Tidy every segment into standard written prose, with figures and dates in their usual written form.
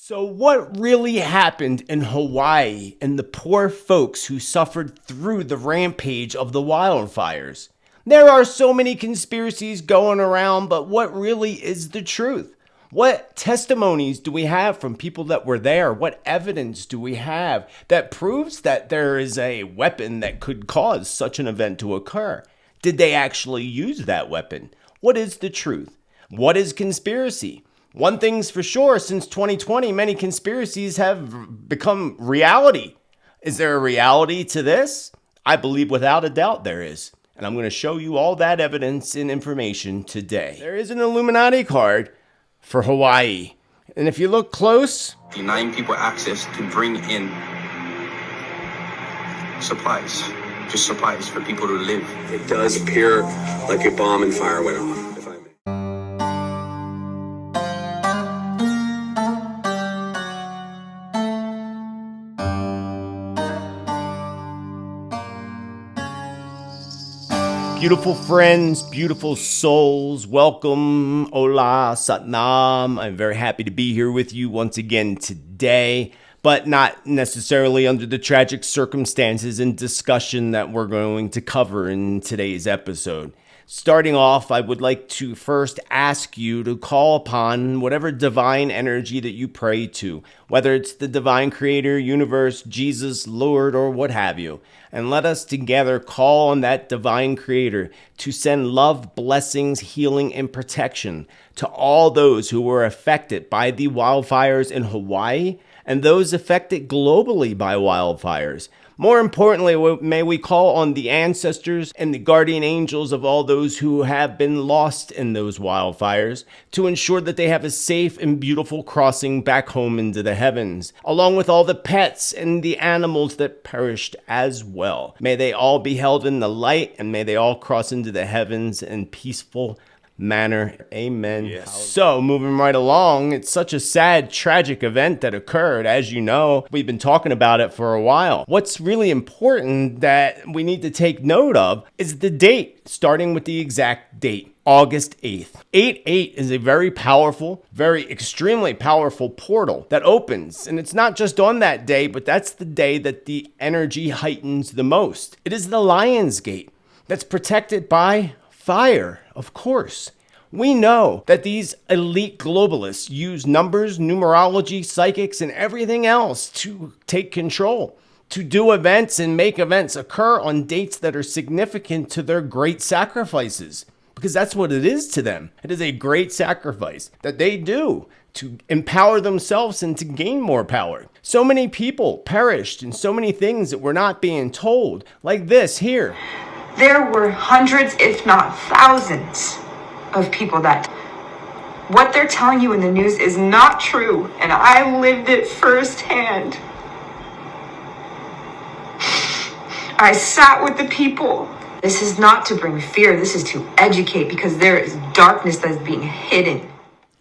So what really happened in Hawaii and the poor folks who suffered through the rampage of the wildfires? There are so many conspiracies going around, but what really is the truth? What testimonies do we have from people that were there? What evidence do we have that proves that there is a weapon that could cause such an event to occur? Did they actually use that weapon? What is the truth? What is conspiracy? One thing's for sure, since 2020, many conspiracies have become reality. Is there a reality to this? I believe without a doubt there is. And I'm going to show you all that evidence and information today. There is an Illuminati card for Hawaii. And if you look close, denying people access to bring in supplies, just supplies for people to live. It does appear like a bomb and fire went off. Beautiful friends, beautiful souls, welcome, hola, satnam. I'm very happy to be here with you once again today, but not necessarily under the tragic circumstances and discussion that we're going to cover in today's episode. Starting off, I would like to first ask you to call upon whatever divine energy that you pray to, whether it's the divine creator, universe, Jesus, Lord, or what have you. And let us together call on that divine creator to send love, blessings, healing, and protection to all those who were affected by the wildfires in Hawaii and those affected globally by wildfires. More importantly, may we call on the ancestors and the guardian angels of all those who have been lost in those wildfires to ensure that they have a safe and beautiful crossing back home into the heavens, along with all the pets and the animals that perished as well. May they all be held in the light, and may they all cross into the heavens in peaceful manner. Amen. Yes. So moving right along, it's such a sad, tragic event that occurred. As you know, we've been talking about it for a while. What's really important that we need to take note of is the date, starting with the exact date. August 8th. 8/8 is a very powerful, very extremely powerful portal that opens. And it's not just on that day, but that's the day that the energy heightens the most. It is the Lion's Gate that's protected by fire, of course. We know that these elite globalists use numbers, numerology, psychics, and everything else to take control, to do events and make events occur on dates that are significant to their great sacrifices. Because that's what it is to them. It is a great sacrifice that they do to empower themselves and to gain more power. So many people perished in so many things that we're not being told, like this here. There were hundreds, if not thousands, of people that what they're telling you in the news is not true, and I lived it firsthand. I sat with the people. This is not to bring fear, this is to educate, because there is darkness that is being hidden.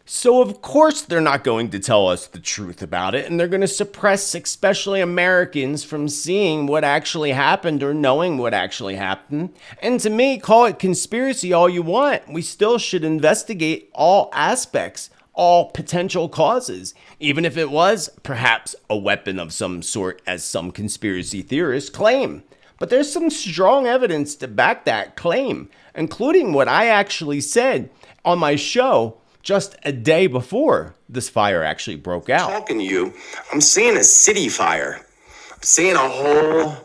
So of course they're not going to tell us the truth about it, and they're going to suppress especially Americans from seeing what actually happened or knowing what actually happened. And to me, call it conspiracy all you want. We still should investigate all aspects, all potential causes, even if it was perhaps a weapon of some sort, as some conspiracy theorists claim. But there's some strong evidence to back that claim, including what I actually said on my show just a day before this fire actually broke out. Talking to you, I'm seeing a city fire. I'm seeing a whole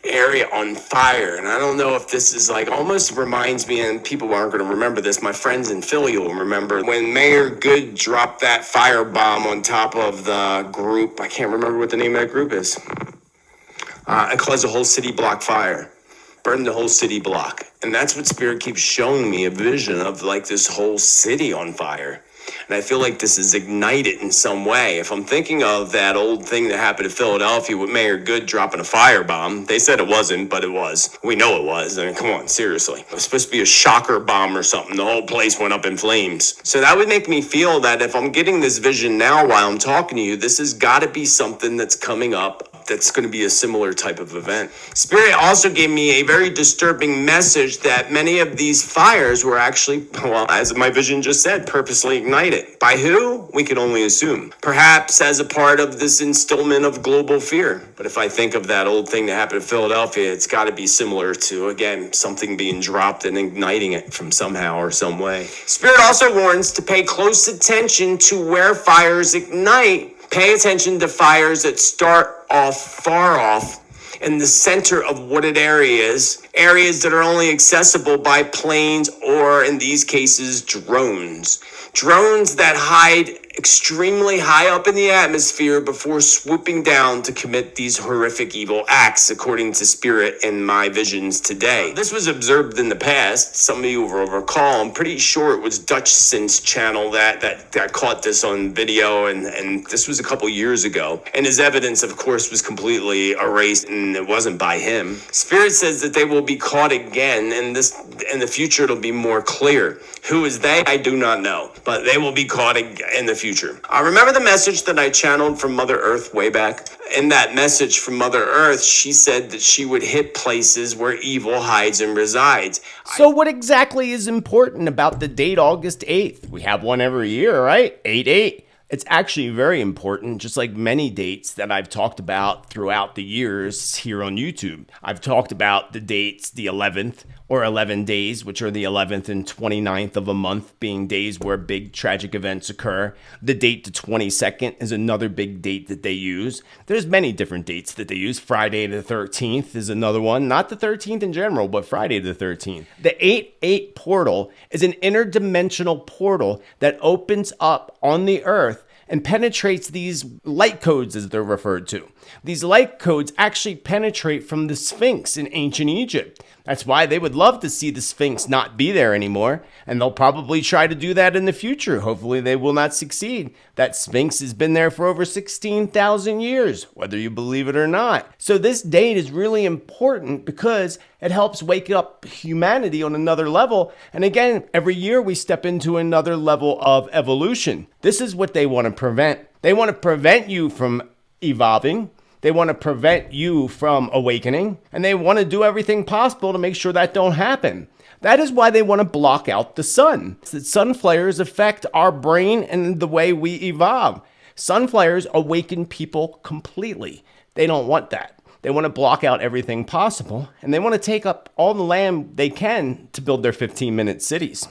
area on fire, and I don't know if this is almost reminds me, and people aren't going to remember this, my friends in Philly will remember when Mayor Good dropped that firebomb on top of the group. I can't remember what the name of that group is. It caused a whole city block fire. Burned the whole city block. And that's what Spirit keeps showing me, a vision of this whole city on fire. And I feel like this is ignited in some way. If I'm thinking of that old thing that happened in Philadelphia with Mayor Good dropping a firebomb, they said it wasn't, but it was. We know it was. I mean, come on, seriously. It was supposed to be a shocker bomb or something. The whole place went up in flames. So that would make me feel that if I'm getting this vision now while I'm talking to you, this has got to be something that's coming up that's going to be a similar type of event. Spirit also gave me a very disturbing message that many of these fires were actually, well, as my vision just said, purposely ignited. By who? We can only assume. Perhaps as a part of this instillment of global fear. But if I think of that old thing that happened in Philadelphia, it's got to be similar to, again, something being dropped and igniting it from somehow or some way. Spirit also warns to pay close attention to where fires ignite. Pay attention to fires that start off far off in the center of wooded areas that are only accessible by planes or, in these cases, drones. Drones that hide extremely high up in the atmosphere before swooping down to commit these horrific evil acts, according to Spirit and my visions today. This was observed in the past. Some of you will recall. I'm pretty sure it was Dutchson's channel that caught this on video, and this was a couple years ago. And his evidence, of course, was completely erased, and it wasn't by him. Spirit says that they will be caught again, and in the future it'll be more clear. Who is they? I do not know, but they will be caught in the future. I remember the message that I channeled from Mother Earth way back. In that message from Mother Earth, she said that she would hit places where evil hides and resides. So what exactly is important about the date August 8th? We have one every year, right? 8/8. It's actually very important, just like many dates that I've talked about throughout the years here on YouTube. I've talked about the dates, the 11th or 11 days, which are the 11th and 29th of a month being days where big tragic events occur. The date the 22nd is another big date that they use. There's many different dates that they use. Friday the 13th is another one. Not the 13th in general, but Friday the 13th. The 8/8 portal is an interdimensional portal that opens up on the earth and penetrates these light codes, as they're referred to. These light codes actually penetrate from the Sphinx in ancient Egypt. That's why they would love to see the Sphinx not be there anymore, and they'll probably try to do that in the future. Hopefully they will not succeed. That Sphinx has been there for over 16,000 years, whether you believe it or not. So this date is really important because it helps wake up humanity on another level. And again, every year we step into another level of evolution. This is what they want to prevent. They want to prevent you from evolving. They want to prevent you from awakening, and they want to do everything possible to make sure that don't happen. That is why they want to block out the sun. The sun flares affect our brain and the way we evolve. Sun flares awaken people completely. They don't want that. They want to block out everything possible, and they want to take up all the land they can to build their 15-minute cities.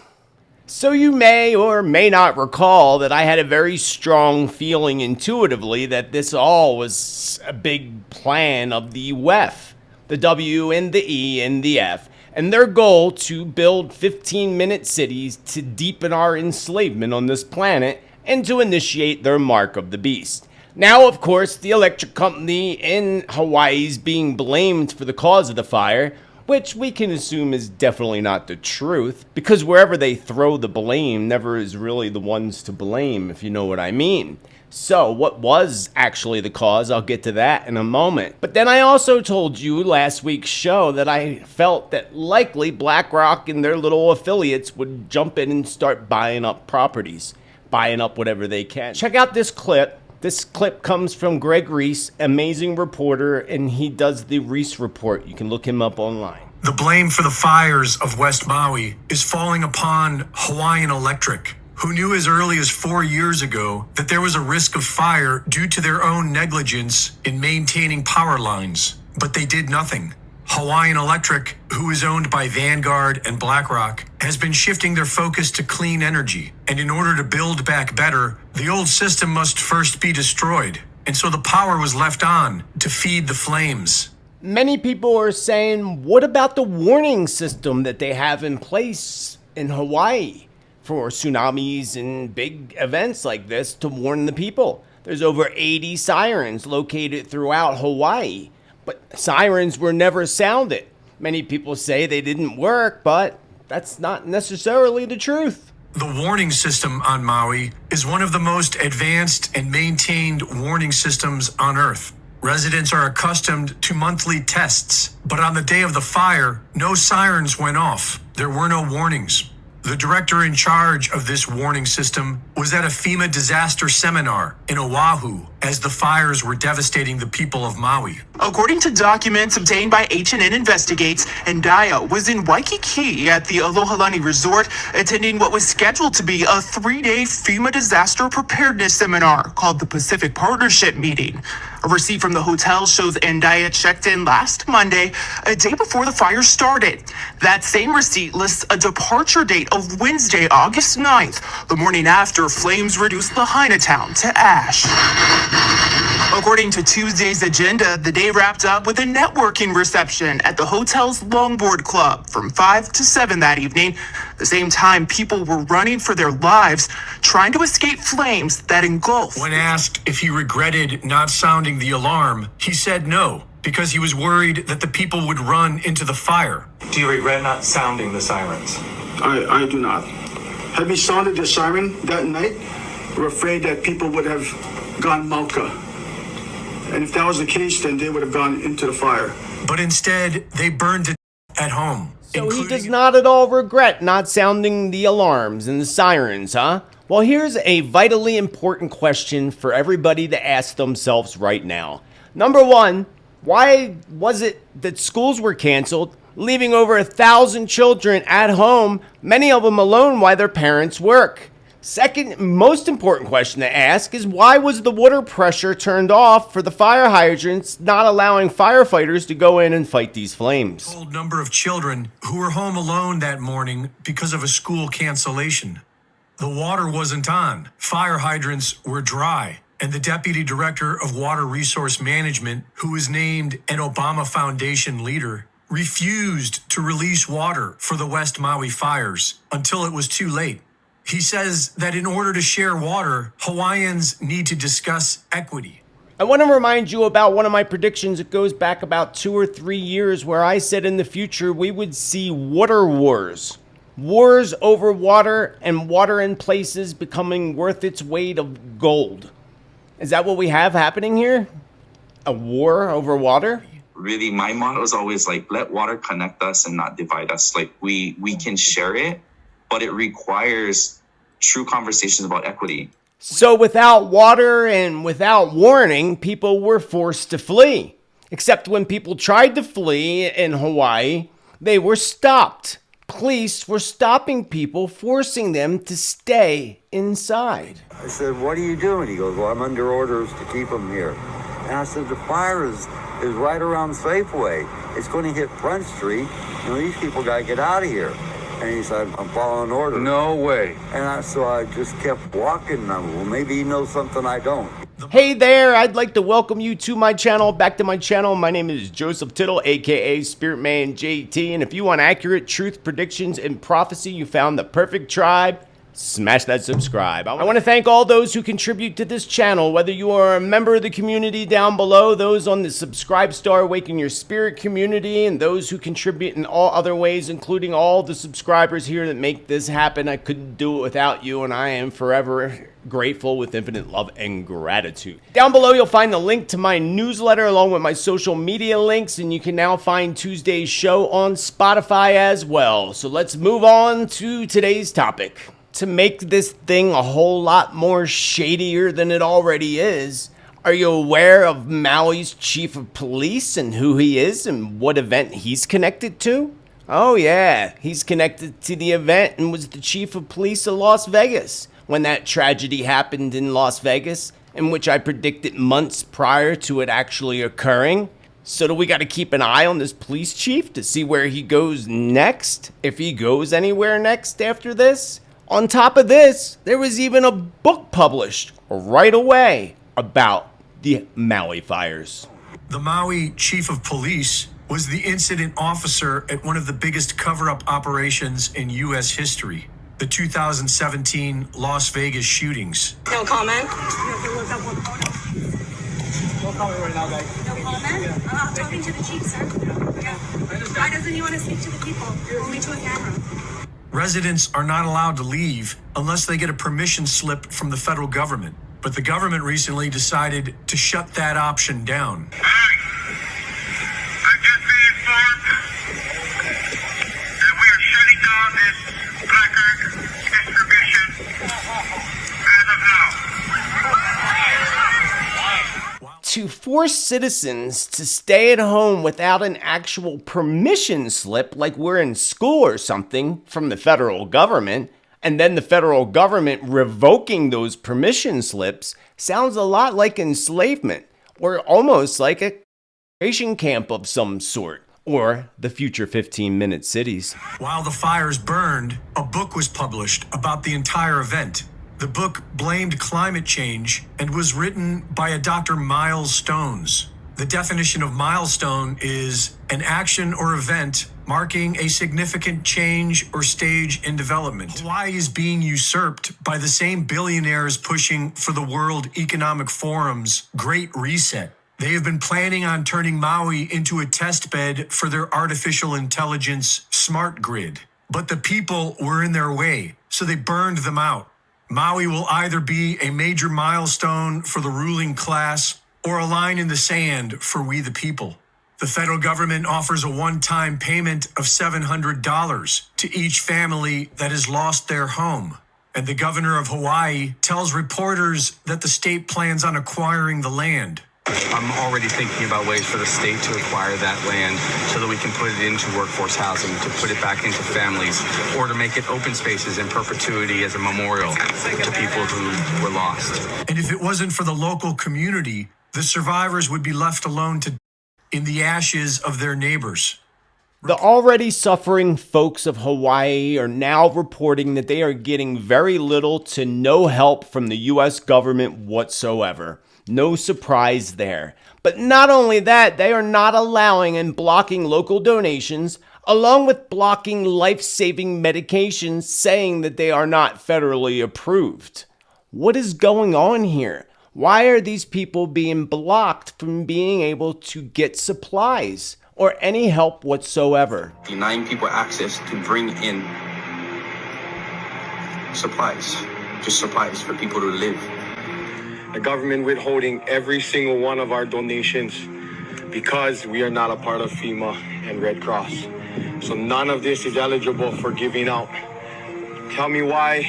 So you may or may not recall that I had a very strong feeling intuitively that this all was a big plan of the WEF, the W and the E and the F, and their goal to build 15-minute cities to deepen our enslavement on this planet and to initiate their mark of the beast. Now, of course, the electric company in Hawaii is being blamed for the cause of the fire, which we can assume is definitely not the truth, because wherever they throw the blame never is really the ones to blame, if you know what I mean. So what was actually the cause? I'll get to that in a moment. But then I also told you last week's show that I felt that likely BlackRock and their little affiliates would jump in and start buying up properties, buying up whatever they can. Check out this clip. This clip comes from Greg Reese, amazing reporter, and he does the Reese Report. You can look him up online. The blame for the fires of West Maui is falling upon Hawaiian Electric, who knew as early as 4 years ago that there was a risk of fire due to their own negligence in maintaining power lines. But they did nothing. Hawaiian Electric, who is owned by Vanguard and BlackRock, has been shifting their focus to clean energy. And in order to build back better, the old system must first be destroyed. And so the power was left on to feed the flames. Many people are saying, what about the warning system that they have in place in Hawaii for tsunamis and big events like this to warn the people? There's over 80 sirens located throughout Hawaii. But sirens were never sounded. Many people say they didn't work, but that's not necessarily the truth. The warning system on Maui is one of the most advanced and maintained warning systems on Earth. Residents are accustomed to monthly tests, but on the day of the fire, no sirens went off. There were no warnings. The director in charge of this warning system was at a FEMA disaster seminar in Oahu as the fires were devastating the people of Maui. According to documents obtained by H&N Investigates, Ndaya was in Waikiki at the Alohalani Resort attending what was scheduled to be a 3-day FEMA disaster preparedness seminar called the Pacific Partnership Meeting. A receipt from the hotel shows Ndaya checked in last Monday, a day before the fire started. That same receipt lists a departure date of Wednesday, August 9th, the morning after flames reduced Lahaina town to ash. According to Tuesday's agenda, the day wrapped up with a networking reception at the hotel's Longboard Club from 5 to 7 that evening. The same time, people were running for their lives, trying to escape flames that engulfed. When asked if he regretted not sounding the alarm, he said no, because he was worried that the people would run into the fire. Do you regret not sounding the sirens? I do not. Had we sounded the siren that night, we're afraid that people would have gone Malka. And if that was the case, then they would have gone into the fire. But instead, they burned it at home. So he does not at all regret not sounding the alarms and the sirens, huh? Well, here's a vitally important question for everybody to ask themselves right now. Number one, why was it that schools were canceled, leaving over 1,000 children at home, many of them alone while their parents work? Second, most important question to ask is why was the water pressure turned off for the fire hydrants, not allowing firefighters to go in and fight these flames? A number of children who were home alone that morning because of a school cancellation. The water wasn't on, fire hydrants were dry, and the deputy director of water resource management, who was named an Obama Foundation leader, refused to release water for the West Maui fires until it was too late. He says that in order to share water, Hawaiians need to discuss equity. I want to remind you about one of my predictions. It goes back about 2 or 3 years where I said in the future we would see water wars. Wars over water and water in places becoming worth its weight of gold. Is that what we have happening here? A war over water? Really, my motto is always like, let water connect us and not divide us. Like we can share it, but it requires true conversations about equity. So without water and without warning, people were forced to flee. Except when people tried to flee in Hawaii, they were stopped. Police were stopping people, forcing them to stay inside. I said, what are you doing? He goes, well, I'm under orders to keep them here. And I said, the fire is right around Safeway. It's going to hit Front Street. You know, these people got to get out of here. And he said, I'm following orders. No way. And so I just kept walking. Well, maybe he knows something I don't. Hey there, I'd like to welcome you to my channel, back to my channel. My name is Joseph Tittel, aka Spiritman JT. And if you want accurate truth, predictions, and prophecy, you found the perfect tribe. Smash that subscribe. I want to thank all those who contribute to this channel, whether you are a member of the community down below, those on the Subscribe Star Awaken Your Spirit community, and those who contribute in all other ways, including all the subscribers here that make this happen. I couldn't do it without you, and I am forever grateful with infinite love and gratitude. Down below, you'll find the link to my newsletter along with my social media links, and you can now find Tuesday's show on Spotify as well. So let's move on to today's topic. To make this thing a whole lot more shadier than it already is, are you aware of Maui's chief of police and who he is and what event he's connected to? Oh yeah, he's connected to the event and was the chief of police of Las Vegas when that tragedy happened in Las Vegas, in which I predicted months prior to it actually occurring. So do we got to keep an eye on this police chief to see where he goes next, if he goes anywhere next after this? On top of this, there was even a book published right away about the Maui fires. The Maui chief of police was the incident officer at one of the biggest cover-up operations in U.S. history, the 2017 Las Vegas shootings. No comment? No comment right now, guys. No comment? I'm talking to the chief, sir. Yeah. Why doesn't he want to speak to the people? Only to a camera. Residents are not allowed to leave unless they get a permission slip from the federal government. But the government recently decided to shut that option down. I've just been informed that we are shutting down this placard to force citizens to stay at home without an actual permission slip, like we're in school or something, from the federal government, and then the federal government revoking those permission slips, sounds a lot like enslavement, or almost like a concentration camp of some sort, or the future 15-minute cities. While the fires burned, a book was published about the entire event. The book blamed climate change and was written by a Dr. Miles Stones. The definition of milestone is an action or event marking a significant change or stage in development. Hawaii is being usurped by the same billionaires pushing for the World Economic Forum's Great Reset. They have been planning on turning Maui into a test bed for their artificial intelligence smart grid. But the people were in their way, so they burned them out. Maui will either be a major milestone for the ruling class or a line in the sand for we the people. The federal government offers a one-time payment of $700 to each family that has lost their home. And the governor of Hawaii tells reporters that the state plans on acquiring the land. I'm already thinking about ways for the state to acquire that land so that we can put it into workforce housing, to put it back into families, or to make it open spaces in perpetuity as a memorial to people who were lost. And if it wasn't for the local community, the survivors would be left alone to in the ashes of their neighbors. The already suffering folks of Hawaii are now reporting that they are getting very little to no help from the U.S. government whatsoever. No surprise there. But not only that, they are not allowing and blocking local donations, along with blocking life-saving medications, saying that they are not federally approved. What is going on here? Why are these people being blocked from being able to get supplies or any help whatsoever? Denying people access to bring in supplies, just supplies for people to live. The government withholding every single one of our donations because we are not a part of FEMA and Red Cross. So none of this is eligible for giving out. Tell me why.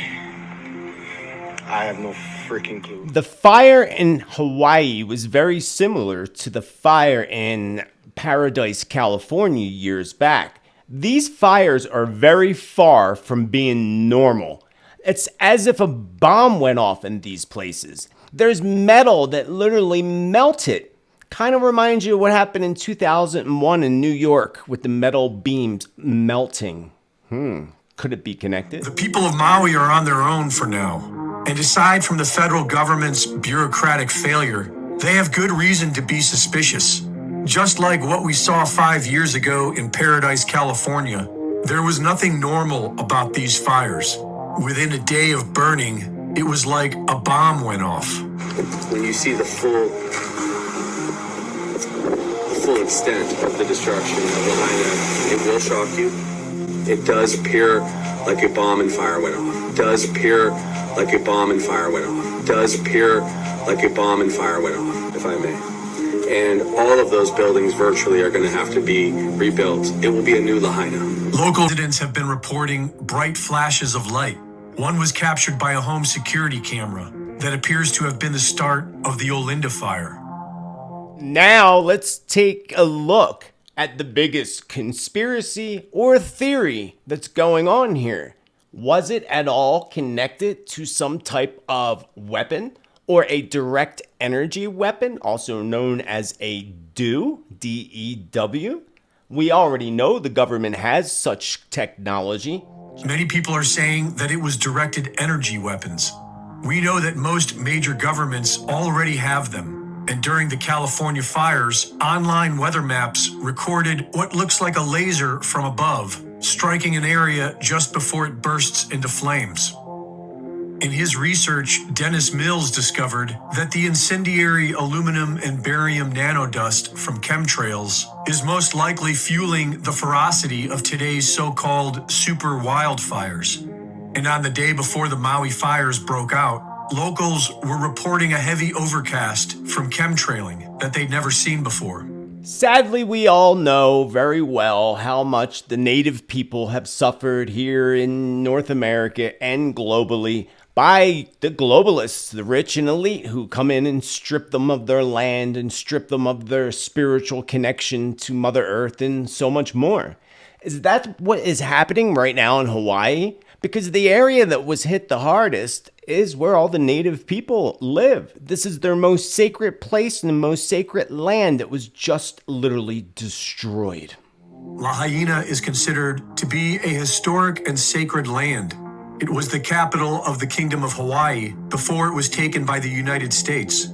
I have no freaking clue. The fire in Hawaii was very similar to the fire in Paradise, California years back. These fires are very far from being normal. It's as if a bomb went off in these places. There's metal that literally melted. Kind of reminds you of what happened in 2001 in New York with the metal beams melting. Could it be connected? The people of Maui are on their own for now. And aside from the federal government's bureaucratic failure, they have good reason to be suspicious. Just like what we saw 5 years ago in Paradise, California, there was nothing normal about these fires. Within a day of burning, it was like a bomb went off. When you see the full extent of the destruction of the Lahaina, it will shock you. It does appear like a bomb and fire went off. It does appear like a bomb and fire went off. It does appear like a bomb and fire went off, if I may. And all of those buildings virtually are going to have to be rebuilt. It will be a new Lahaina. Local residents have been reporting bright flashes of light. One was captured by a home security camera that appears to have been the start of the Olinda fire. Now let's take a look at the biggest conspiracy or theory that's going on here. Was it at all connected to some type of weapon or a direct energy weapon, also known as a DEW, D-E-W? We already know the government has such technology. Many people are saying that it was directed energy weapons. We know that most major governments already have them. And during the California fires, online weather maps recorded what looks like a laser from above, striking an area just before it bursts into flames. In his research, Dennis Mills discovered that the incendiary aluminum and barium nanodust from chemtrails is most likely fueling the ferocity of today's so-called super wildfires. And on the day before the Maui fires broke out, locals were reporting a heavy overcast from chemtrailing that they'd never seen before. Sadly, we all know very well how much the native people have suffered here in North America and globally by the globalists, the rich and elite, who come in and strip them of their land and strip them of their spiritual connection to Mother Earth and so much more. Is that what is happening right now in Hawaii? Because the area that was hit the hardest is where all the native people live. This is their most sacred place and the most sacred land that was just literally destroyed. Lahaina is considered to be a historic and sacred land. It was the capital of the Kingdom of Hawaii before it was taken by the United States.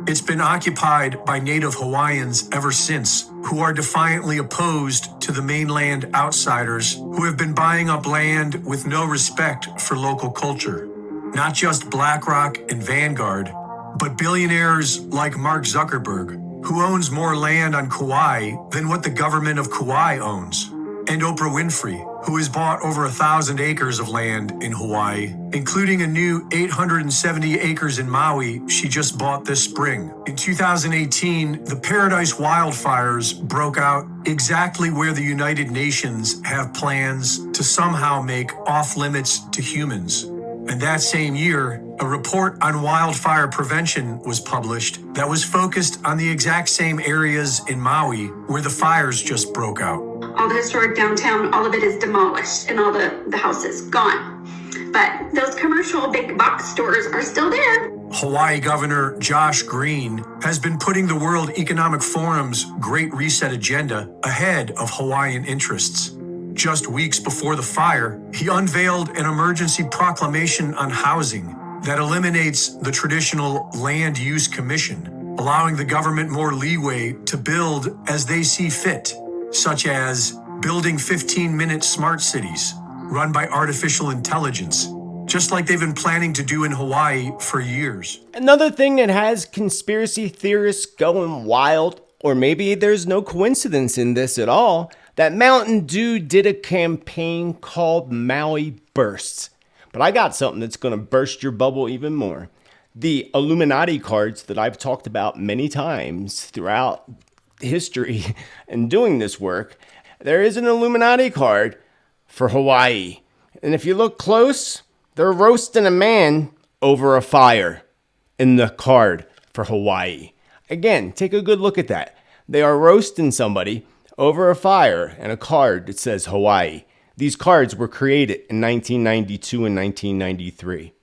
It's been occupied by native Hawaiians ever since, who are defiantly opposed to the mainland outsiders who have been buying up land with no respect for local culture. Not just BlackRock and Vanguard, but billionaires like Mark Zuckerberg, who owns more land on Kauai than what the government of Kauai owns, and Oprah Winfrey, who has bought over 1,000 acres of land in Hawaii, including a new 870 acres in Maui she just bought this spring. In 2018, the Paradise wildfires broke out exactly where the United Nations have plans to somehow make off-limits to humans. And that same year, a report on wildfire prevention was published that was focused on the exact same areas in Maui where the fires just broke out. All the historic downtown, all of it is demolished and all the houses gone. But those commercial big box stores are still there. Hawaii Governor Josh Green has been putting the World Economic Forum's Great Reset agenda ahead of Hawaiian interests. Just weeks before the fire, he unveiled an emergency proclamation on housing that eliminates the traditional Land Use Commission, allowing the government more leeway to build as they see fit, such as building 15-minute smart cities run by artificial intelligence, just like they've been planning to do in Hawaii for years. Another thing that has conspiracy theorists going wild, or maybe there's no coincidence in this at all, that Mountain Dew did a campaign called Maui Bursts. But I got something that's going to burst your bubble even more. The Illuminati cards that I've talked about many times throughout history and doing this work, there is an Illuminati card for Hawaii. And if you look close, they're roasting a man over a fire in the card for Hawaii. Again, take a good look at that. They are roasting somebody over a fire and a card that says Hawaii. These cards were created in 1992 and 1993.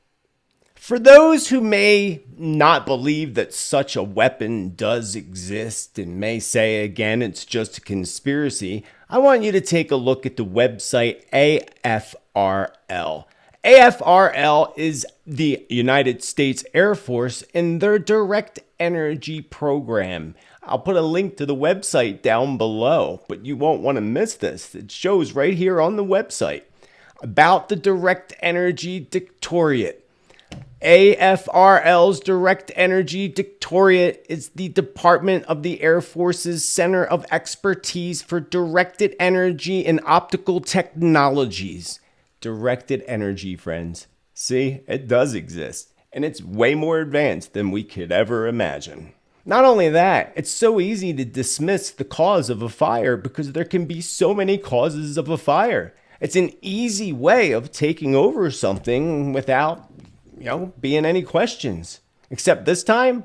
For those who may not believe that such a weapon does exist and may say again it's just a conspiracy, I want you to take a look at the website AFRL. AFRL is the United States Air Force and their direct energy program. I'll put a link to the website down below, but you won't want to miss this. It shows right here on the website about the Direct Energy Directorate. AFRL's Direct Energy Directorate is the Department of the Air Force's Center of Expertise for Directed Energy and Optical Technologies. Directed energy, friends. See, it does exist, and it's way more advanced than we could ever imagine. Not only that, it's so easy to dismiss the cause of a fire because there can be so many causes of a fire. It's an easy way of taking over something without, being any questions. Except this time,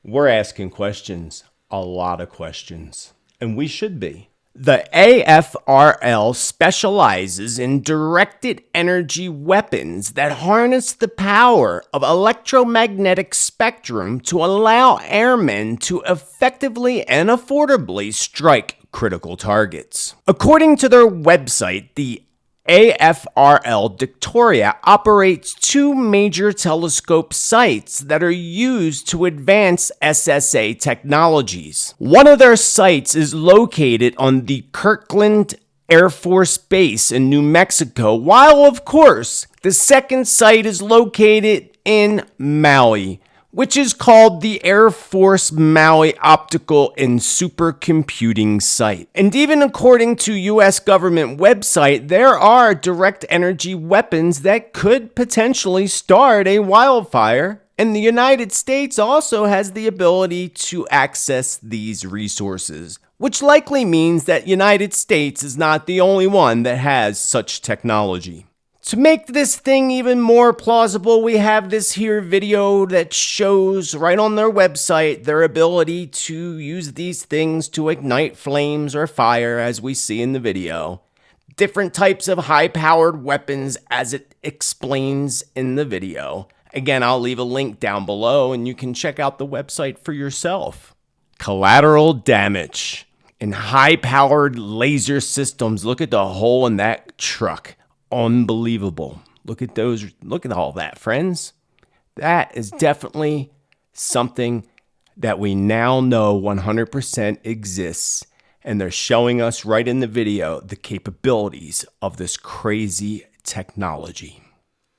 we're asking questions. A lot of questions. And we should be. The AFRL specializes in directed energy weapons that harness the power of electromagnetic spectrum to allow airmen to effectively and affordably strike critical targets. According to their website, the AFRL Victoria operates two major telescope sites that are used to advance SSA technologies. One of their sites is located on the Kirkland Air Force Base in New Mexico, while of course the second site is located in Maui, which is called the Air Force Maui Optical and Supercomputing Site. And even according to U.S. government website, there are direct energy weapons that could potentially start a wildfire, and the United States also has the ability to access these resources, which likely means that United States is not the only one that has such technology. To make this thing even more plausible, we have this here video that shows right on their website their ability to use these things to ignite flames or fire, as we see in the video. Different types of high-powered weapons as it explains in the video. Again, I'll leave a link down below and you can check out the website for yourself. Collateral damage in high-powered laser systems. Look at the hole in that truck. Unbelievable. Look at those. Look at all that, friends. That is definitely something that we now know 100% exists. And they're showing us right in the video the capabilities of this crazy technology.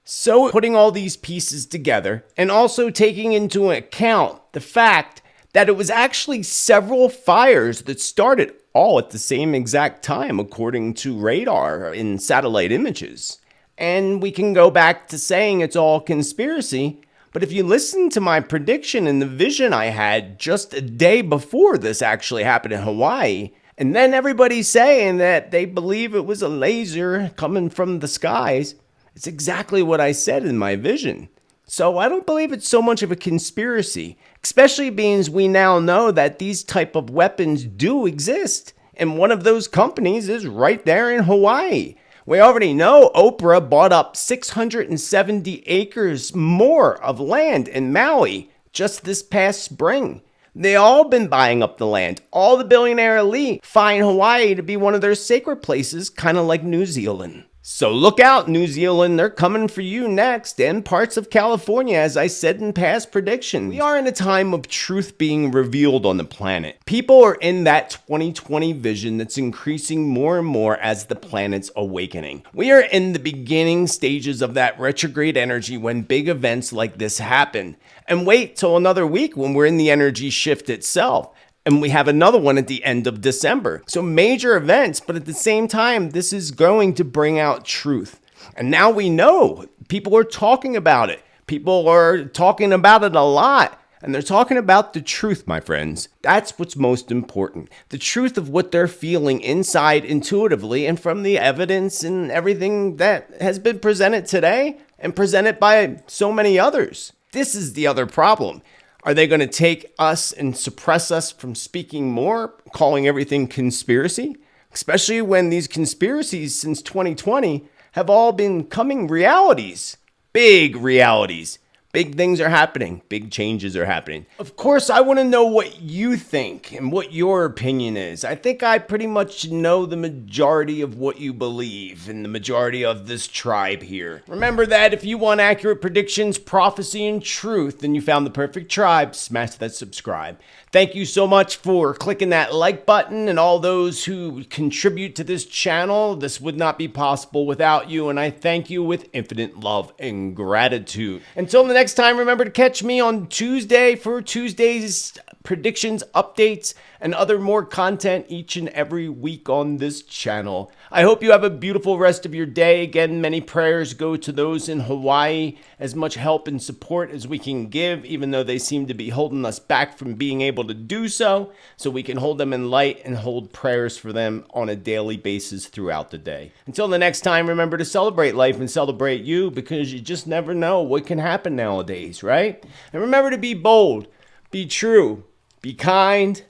So putting all these pieces together and also taking into account the fact that it was actually several fires that started all at the same exact time, according to radar in satellite images. And we can go back to saying it's all conspiracy, but if you listen to my prediction and the vision I had just a day before this actually happened in Hawaii, and then everybody saying that they believe it was a laser coming from the skies, it's exactly what I said in my vision. So I don't believe it's so much of a conspiracy, especially being we now know that these type of weapons do exist. And one of those companies is right there in Hawaii. We already know Oprah bought up 670 acres more of land in Maui just this past spring. They all been buying up the land. All the billionaire elite find Hawaii to be one of their sacred places, kind of like New Zealand. So look out, New Zealand, they're coming for you next, and parts of California, as I said in past predictions. We are in a time of truth being revealed on the planet. People are in that 2020 vision that's increasing more and more as the planet's awakening. We are in the beginning stages of that retrograde energy when big events like this happen. And wait till another week when we're in the energy shift itself. And we have another one at the end of December. So major events, but at the same time, this is going to bring out truth. And now we know people are talking about it. People are talking about it a lot. And they're talking about the truth, my friends. That's what's most important. The truth of what they're feeling inside intuitively and from the evidence and everything that has been presented today and presented by so many others. This is the other problem. Are they going to take us and suppress us from speaking more, calling everything conspiracy? Especially when these conspiracies since 2020 have all been coming realities. Big realities. Big things are happening. Big changes are happening. Of course, I want to know what you think and what your opinion is. I think I pretty much know the majority of what you believe and the majority of this tribe here. Remember that if you want accurate predictions, prophecy, and truth, then you found the perfect tribe. Smash that subscribe. Thank you so much for clicking that like button and all those who contribute to this channel. This would not be possible without you, and I thank you with infinite love and gratitude. Until the next time, remember to catch me on Tuesday for Tuesday's predictions, updates, and other more content each and every week on this channel. I hope you have a beautiful rest of your day. Again, many prayers go to those in Hawaii. As much help and support as we can give, even though they seem to be holding us back from being able to do so we can hold them in light and hold prayers for them on a daily basis throughout the day. Until the next time, remember to celebrate life and celebrate you, because you just never know what can happen nowadays, right? And remember to be bold, be true, be kind,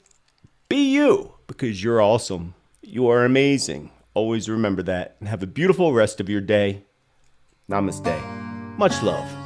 be you, because you're awesome. You are amazing. Always remember that, and have a beautiful rest of your day. Namaste. Much love.